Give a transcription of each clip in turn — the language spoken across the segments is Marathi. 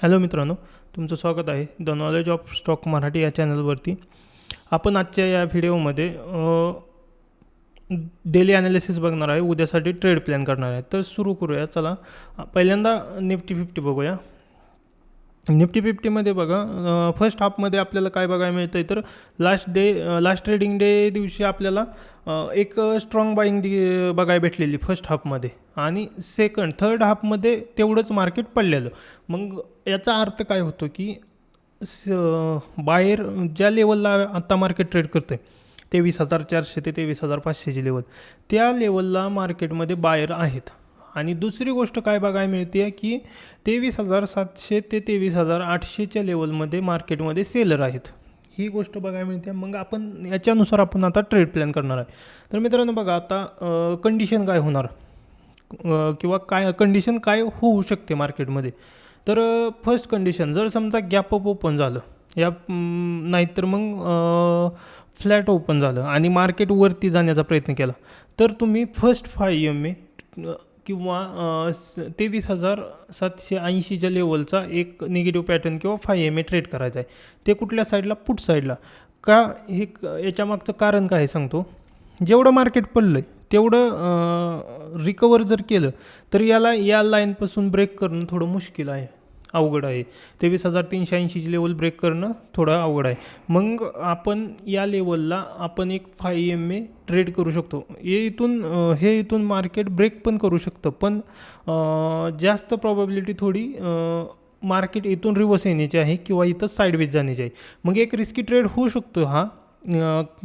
हॅलो मित्रांनो, तुमचं स्वागत आहे the knowledge of stock Marathi या चॅनलवरती. आपण आजच्या या व्हिडिओमध्ये डेली ॲनालिसिस बघणार आहे, उद्यासाठी ट्रेड प्लॅन करणार आहे. तर सुरू करूया. चला पहिल्यांदा निफ्टी 50 बघूया. निफ्टी 50मध्ये बघा, फर्स्ट हाफमध्ये आपल्याला काय बघायला मिळतं आहे, तर लास्ट ट्रेडिंग डे दिवशी आपल्याला एक स्ट्रॉंग बाईंग बघायला भेटलेली फर्स्ट हाफमध्ये, आणि थर्ड हाफमध्ये तेवढंच मार्केट पडलेलं. मग याचा अर्थ काय होतो की बाहेर ज्या लेवलला आता मार्केट ट्रेड करतं आहे 23,400 ते 23,500ची लेवल, त्या लेवलला मार्केटमध्ये बायर आहेत. आणि दुसरी गोष्ट काय बघायला मिळते की 23,700 ते 23,800च्या लेवलमध्ये मार्केटमध्ये सेलर आहेत. ही गोष्ट बघायला मिळते. मग आपण याच्यानुसार आपण आता ट्रेड प्लॅन करणार आहे. तर मित्रांनो बघा, आता कंडिशन काय होणार किंवा काय कंडिशन काय होऊ शकते मार्केटमध्ये. तर फर्स्ट कंडिशन, जर समजा गॅप अप ओपन झालं या नाहीतर मग फ्लॅट ओपन झालं आणि मार्केट वरती जाण्याचा प्रयत्न केला, तर तुम्ही फर्स्ट 5 EMA किंवा 23,780च्या लेवलचा एक निगेटिव्ह पॅटर्न किंवा 5 EMA ट्रेड करायचा आहे. ते कुठल्या साईडला? पुट साईडला. का? हे याच्यामागचं कारण काय सांगतो. जेवढं मार्केट पडलं आहे तेवढं रिकवर जर केलं तर या लाईनपासून ब्रेक करणं थोडं मुश्किल आहे, अवघड आहे. 23,380ची लेवल ब्रेक करणं थोडं अवघड आहे. मग आपण या लेवलला आपण एक 5 EMA ट्रेड करू शकतो. हे इथून मार्केट ब्रेक पण करू शकतं, पण जास्त प्रॉबॅबिलिटी थोडी मार्केट इथून रिव्हर्स येण्याची आहे किंवा इथं साईडवेज जाण्याची आहे. मग एक रिस्की ट्रेड होऊ शकतो हा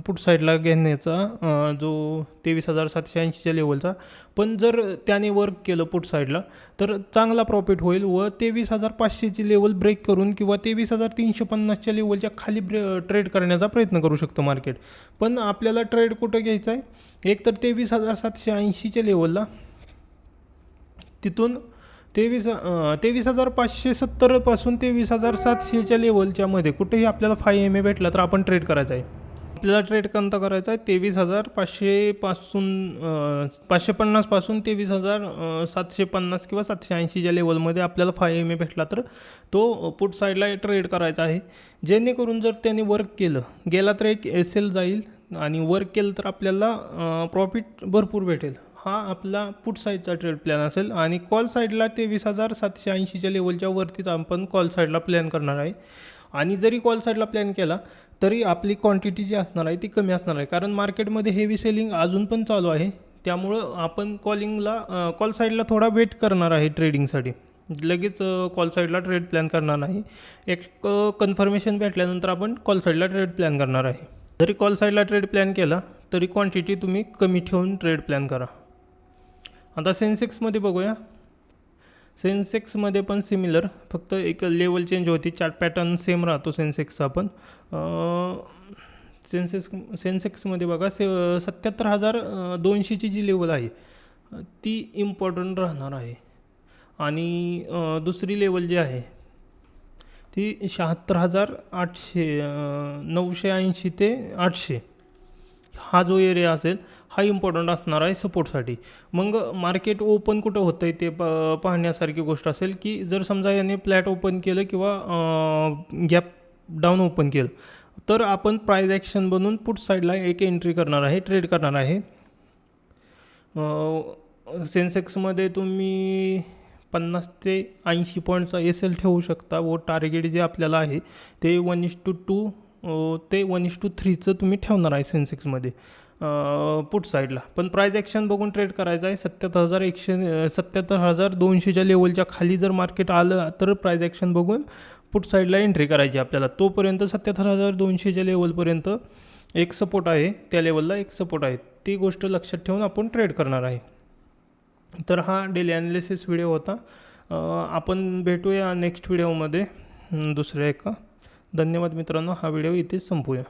पुट साईडला घेण्याचा, जो 23,780च्या लेवलचा. पण जर त्याने वर्क केलं पुट साईडला तर चांगला प्रॉफिट होईल व 23,500ची लेवल ब्रेक करून किंवा 23,350च्या लेवलच्या खाली ट्रेड करण्याचा प्रयत्न करू शकतो मार्केट. पण आपल्याला ट्रेड कुठं घ्यायचा आहे? एक तर 23,780च्या लेवलला, तिथून 23,570 पासून 23,700च्या लेवलच्या मध्ये कुठेही आपल्याला 5 EMA भेटला तर आपण ट्रेड करायचा आहे. आपल्याला ट्रेड कोणता करायचा आहे? 23,500 पासून 550 पासून 23,750 किंवा 780च्या लेवलमध्ये आपल्याला 5 EMA भेटला तर तो पुट साईडला ट्रेड करायचा आहे. जेणेकरून जर त्याने वर्क गेला तर एक SL जाईल, आणि वर्क केलं तर आपल्याला प्रॉफिट भरपूर भेटेल. हा आपला पुट साईडचा ट्रेड प्लॅन असेल. आणि कॉल साईडला 23,780च्या लेवलच्या वरतीच आपण कॉल साईडला प्लॅन करणार आहे. आणि जरी कॉल साईडला प्लॅन केला तरी आपली क्वांटिटी जी असणार आहे ती कमी असणार आहे, कारण मार्केटमध्ये हेवी सेलिंग अजून पण चालू आहे. त्यामुळं आपण कॉल साईडला थोडा वेट करणार आहे ट्रेडिंगसाठी. लगेच कॉल साईडला ट्रेड प्लॅन करणार नाही. एक कन्फर्मेशन भेटल्यानंतर आपण कॉल साईडला ट्रेड प्लॅन करणार आहे. जरी कॉल साईडला ट्रेड प्लॅन केला तरी क्वांटिटी तुम्ही कमी ठेवून ट्रेड प्लॅन करा. आता सेन्सेक्समध्ये बघूया. सेन्सेक्समध्ये पण सिमिलर, फक्त एक लेवल चेंज होती. चार्ट पॅटर्न सेम राहतो सेन्सेक्सचा पण. सेन्सेक्समध्ये बघा 77,200ची जी लेवल आहे ती इम्पॉर्टंट राहणार आहे. आणि दुसरी लेवल जी आहे ती 76,800 980 ते 800 हा जो एरिया असेल हा इम्पॉर्टंट असणार आहे सपोर्टसाठी. मग मार्केट ओपन कुठं होतं आहे ते पाहण्यासारखी गोष्ट असेल की जर समजा याने फ्लॅट ओपन केलं किंवा गॅप डाऊन ओपन केलं तर आपण प्राईज ॲक्शन बनवून पुट साईडला एक एंट्री करणार आहे, ट्रेड करणार आहे. सेन्सेक्समध्ये तुम्ही 50 ते 80 पॉईंटचा SL ठेवू शकता व टार्गेट जे आपल्याला आहे ते 1:2 ते 1:3चं तुम्ही ठेवणार आहे सेन्सेक्समध्ये पुट साईडला. पण प्राईज ॲक्शन बघून ट्रेड करायचं आहे. 77,200च्या लेवलच्या खाली जर मार्केट आलं तर प्राईज ॲक्शन बघून पुट साईडला एंट्री करायची आपल्याला. तोपर्यंत 77,200च्या लेवलपर्यंत एक सपोर्ट आहे, त्या लेवलला एक सपोर्ट आहे. ती गोष्ट लक्षात ठेवून आपण ट्रेड करणार आहे. तर हा डेली ॲनालिसिस व्हिडिओ होता. आपण भेटूया नेक्स्ट व्हिडिओमध्ये दुसऱ्या एका. धन्यवाद मित्रांनो. हा व्हिडिओ इथेच संपूया.